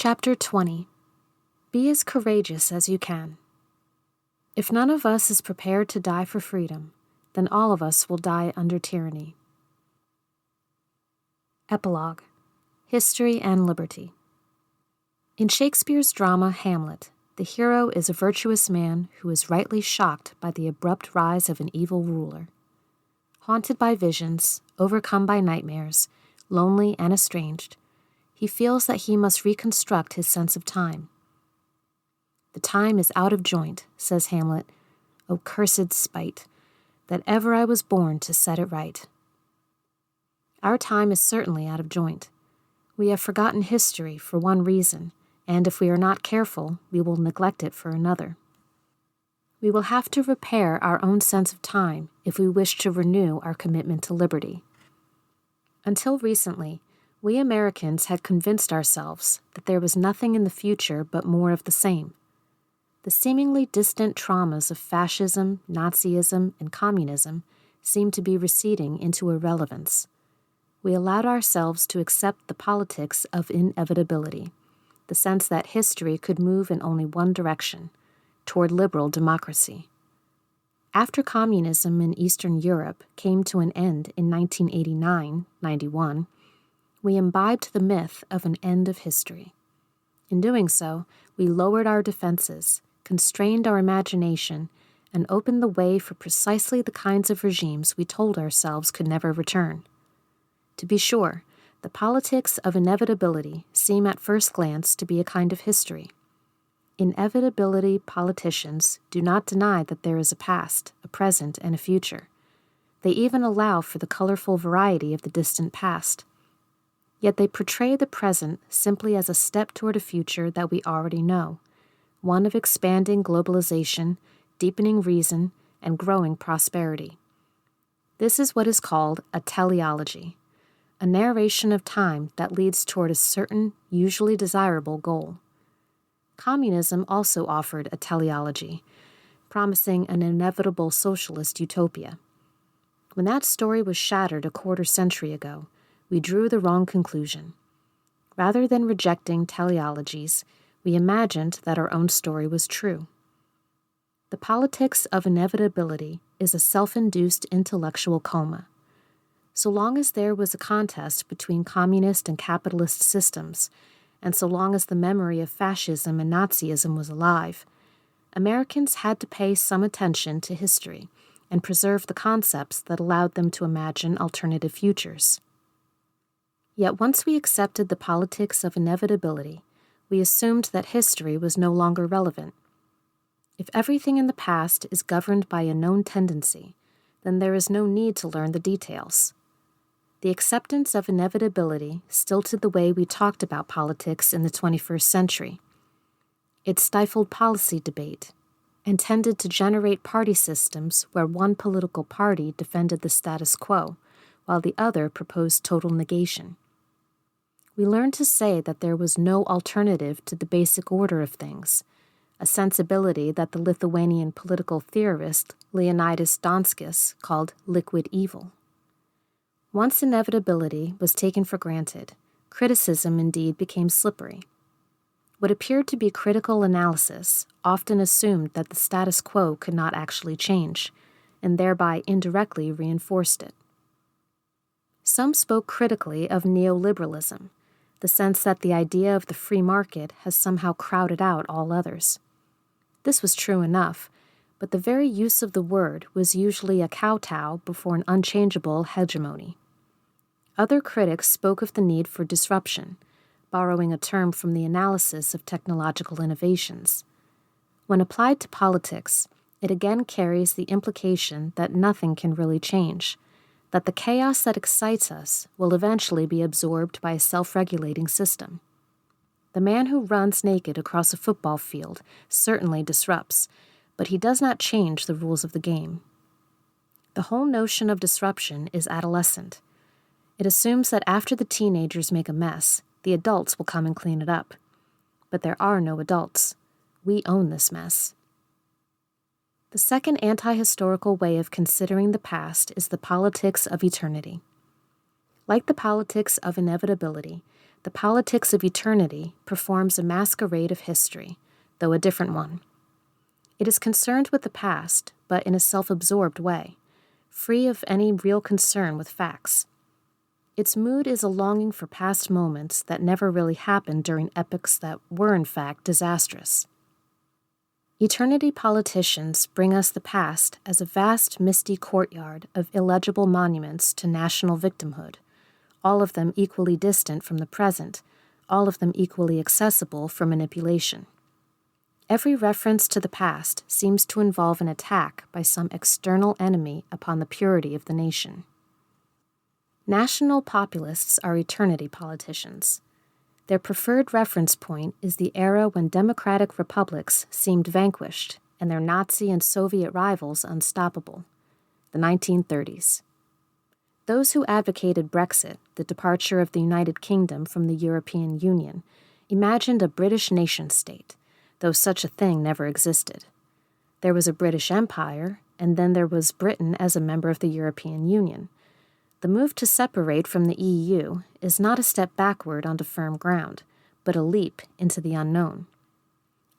Chapter 20. Be as courageous as you can. If none of us is prepared to die for freedom, then all of us will die under tyranny. Epilogue. History and Liberty. In Shakespeare's drama Hamlet, the hero is a virtuous man who is rightly shocked by the abrupt rise of an evil ruler. Haunted by visions, overcome by nightmares, lonely and estranged, he feels that he must reconstruct his sense of time. "The time is out of joint," says Hamlet, "O cursed spite, that ever I was born to set it right." Our time is certainly out of joint. We have forgotten history for one reason, and if we are not careful, we will neglect it for another. We will have to repair our own sense of time if we wish to renew our commitment to liberty. Until recently, we Americans had convinced ourselves that there was nothing in the future but more of the same. The seemingly distant traumas of fascism, Nazism, and communism seemed to be receding into irrelevance. We allowed ourselves to accept the politics of inevitability, the sense that history could move in only one direction, toward liberal democracy. After communism in Eastern Europe came to an end in 1989-91, we imbibed the myth of an end of history. In doing so, we lowered our defenses, constrained our imagination, and opened the way for precisely the kinds of regimes we told ourselves could never return. To be sure, the politics of inevitability seem at first glance to be a kind of history. Inevitability politicians do not deny that there is a past, a present, and a future. They even allow for the colorful variety of the distant past. Yet they portray the present simply as a step toward a future that we already know, one of expanding globalization, deepening reason, and growing prosperity. This is what is called a teleology, a narration of time that leads toward a certain, usually desirable goal. Communism also offered a teleology, promising an inevitable socialist utopia. When that story was shattered a quarter century ago, we drew the wrong conclusion. Rather than rejecting teleologies, we imagined that our own story was true. The politics of inevitability is a self-induced intellectual coma. So long as there was a contest between communist and capitalist systems, and so long as the memory of fascism and Nazism was alive, Americans had to pay some attention to history and preserve the concepts that allowed them to imagine alternative futures. Yet once we accepted the politics of inevitability, we assumed that history was no longer relevant. If everything in the past is governed by a known tendency, then there is no need to learn the details. The acceptance of inevitability stilted the way we talked about politics in the 21st century. It stifled policy debate and tended to generate party systems where one political party defended the status quo, while the other proposed total negation. We learned to say that there was no alternative to the basic order of things, a sensibility that the Lithuanian political theorist Leonidas Donskis called liquid evil. Once inevitability was taken for granted, criticism indeed became slippery. What appeared to be critical analysis often assumed that the status quo could not actually change, and thereby indirectly reinforced it. Some spoke critically of neoliberalism, the sense that the idea of the free market has somehow crowded out all others. This was true enough, but the very use of the word was usually a kowtow before an unchangeable hegemony. Other critics spoke of the need for disruption, borrowing a term from the analysis of technological innovations. When applied to politics, it again carries the implication that nothing can really change, that the chaos that excites us will eventually be absorbed by a self-regulating system. The man who runs naked across a football field certainly disrupts, but he does not change the rules of the game. The whole notion of disruption is adolescent. It assumes that after the teenagers make a mess, the adults will come and clean it up. But there are no adults. We own this mess. The second anti-historical way of considering the past is the politics of eternity. Like the politics of inevitability, the politics of eternity performs a masquerade of history, though a different one. It is concerned with the past, but in a self-absorbed way, free of any real concern with facts. Its mood is a longing for past moments that never really happened during epochs that were in fact disastrous. Eternity politicians bring us the past as a vast misty courtyard of illegible monuments to national victimhood, all of them equally distant from the present, all of them equally accessible for manipulation. Every reference to the past seems to involve an attack by some external enemy upon the purity of the nation. National populists are eternity politicians. Their preferred reference point is the era when democratic republics seemed vanquished and their Nazi and Soviet rivals unstoppable, the 1930s. Those who advocated Brexit, the departure of the United Kingdom from the European Union, imagined a British nation-state, though such a thing never existed. There was a British Empire, and then there was Britain as a member of the European Union. The move to separate from the EU is not a step backward onto firm ground, but a leap into the unknown.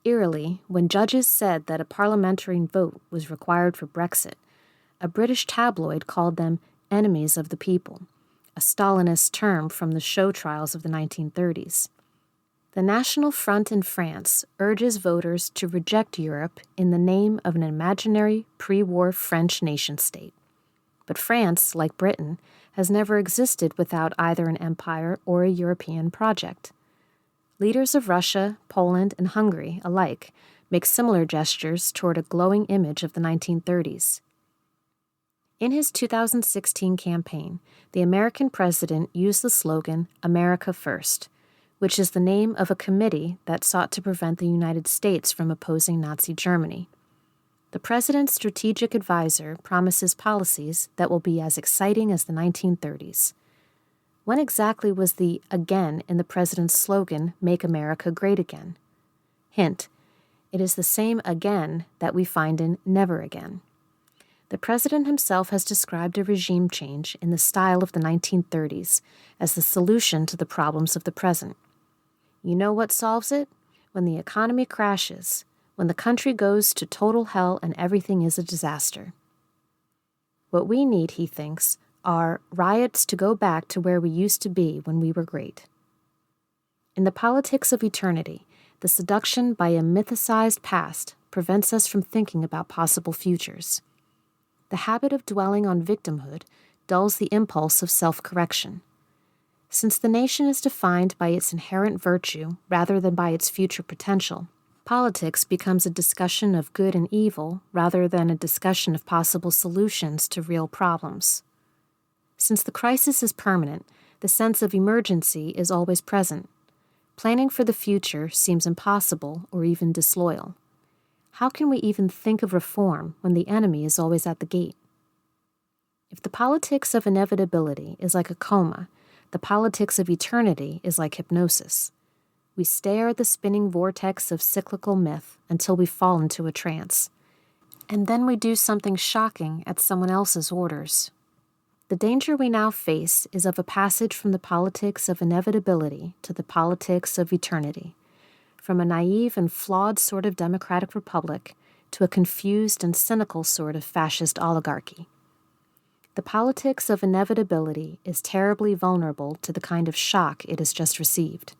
Eerily, when judges said that a parliamentary vote was required for Brexit, a British tabloid called them enemies of the people, a Stalinist term from the show trials of the 1930s. The National Front in France urges voters to reject Europe in the name of an imaginary pre-war French nation-state. But France, like Britain, has never existed without either an empire or a European project. Leaders of Russia, Poland, and Hungary alike make similar gestures toward a glowing image of the 1930s. In his 2016 campaign, the American president used the slogan, "America First," which is the name of a committee that sought to prevent the United States from opposing Nazi Germany. The president's strategic advisor promises policies that will be as exciting as the 1930s. When exactly was the "again" in the president's slogan, "Make America Great Again"? Hint, it is the same "again" that we find in "Never Again." The president himself has described a regime change in the style of the 1930s as the solution to the problems of the present. You know what solves it? When the economy crashes, when the country goes to total hell and everything is a disaster. What we need, he thinks, are riots to go back to where we used to be when we were great. In the politics of eternity, the seduction by a mythicized past prevents us from thinking about possible futures. The habit of dwelling on victimhood dulls the impulse of self-correction. Since the nation is defined by its inherent virtue rather than by its future potential, politics becomes a discussion of good and evil rather than a discussion of possible solutions to real problems. Since the crisis is permanent, the sense of emergency is always present. Planning for the future seems impossible or even disloyal. How can we even think of reform when the enemy is always at the gate? If the politics of inevitability is like a coma, the politics of eternity is like hypnosis. We stare at the spinning vortex of cyclical myth until we fall into a trance. And then we do something shocking at someone else's orders. The danger we now face is of a passage from the politics of inevitability to the politics of eternity, from a naive and flawed sort of democratic republic to a confused and cynical sort of fascist oligarchy. The politics of inevitability is terribly vulnerable to the kind of shock it has just received.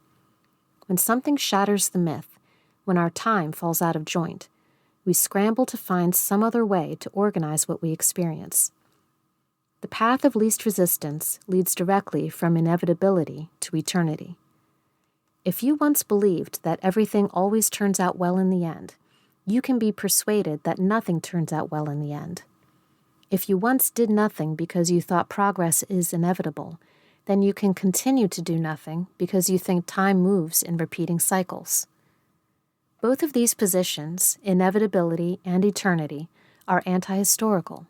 When something shatters the myth, when our time falls out of joint, we scramble to find some other way to organize what we experience. The path of least resistance leads directly from inevitability to eternity. If you once believed that everything always turns out well in the end, you can be persuaded that nothing turns out well in the end. If you once did nothing because you thought progress is inevitable, then you can continue to do nothing because you think time moves in repeating cycles. Both of these positions, inevitability and eternity, are anti-historical.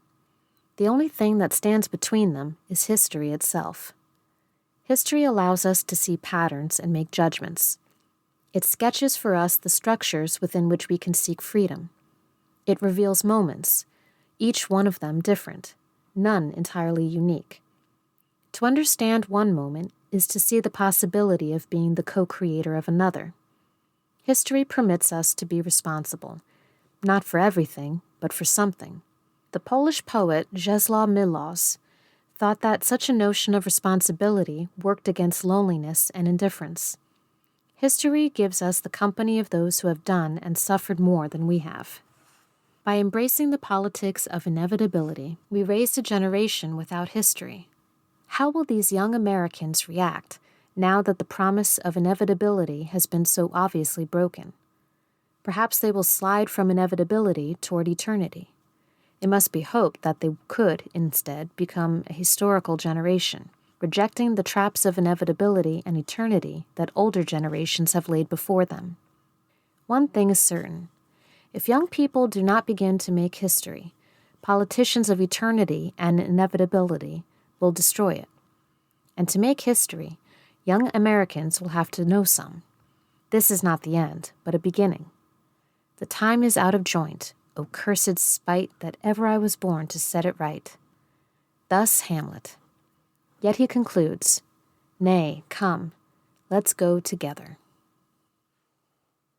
The only thing that stands between them is history itself. History allows us to see patterns and make judgments. It sketches for us the structures within which we can seek freedom. It reveals moments, each one of them different, none entirely unique. To understand one moment is to see the possibility of being the co-creator of another. History permits us to be responsible, not for everything, but for something. The Polish poet Czesław Miłosz thought that such a notion of responsibility worked against loneliness and indifference. History gives us the company of those who have done and suffered more than we have. By embracing the politics of inevitability, we raised a generation without history. How will these young Americans react now that the promise of inevitability has been so obviously broken? Perhaps they will slide from inevitability toward eternity. It must be hoped that they could, instead, become a historical generation, rejecting the traps of inevitability and eternity that older generations have laid before them. One thing is certain. If young people do not begin to make history, politicians of eternity and inevitability will destroy it. And to make history, young Americans will have to know some. This is not the end, but a beginning. The time is out of joint, O cursed spite that ever I was born to set it right. Thus Hamlet. Yet he concludes, Nay, come, let's go together.